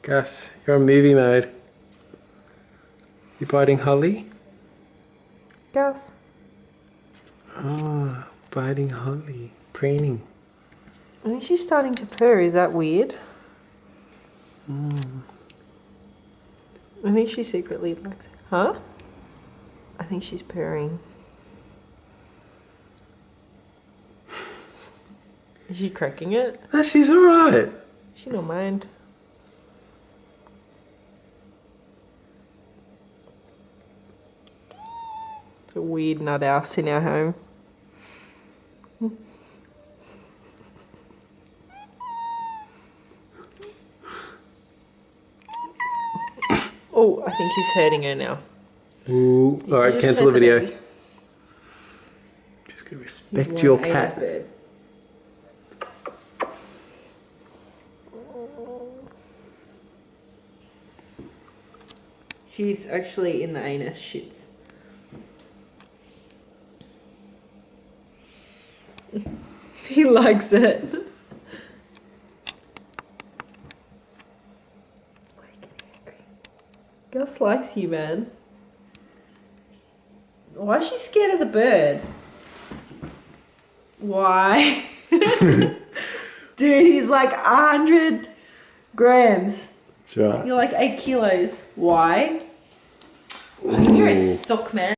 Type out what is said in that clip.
Gus, you're on movie mode. You biting Holly? Gus. Oh, biting Holly. Preening. I think she's starting to purr. Is that weird? I think she secretly likes it. Huh? I think she's purring. Is she cracking it? No, she's alright. She don't mind. It's a weird nut house in our home. Oh, I think he's hurting her now. Ooh. Alright, cancel the video. Just gotta respect your cat. Bird. She's actually in the anus shits. He likes it. Gus likes you, man. Why is she scared of the bird? Why? Dude, he's like 100 grams. That's right. You're like 8 kilos. Why? You're a sock, man.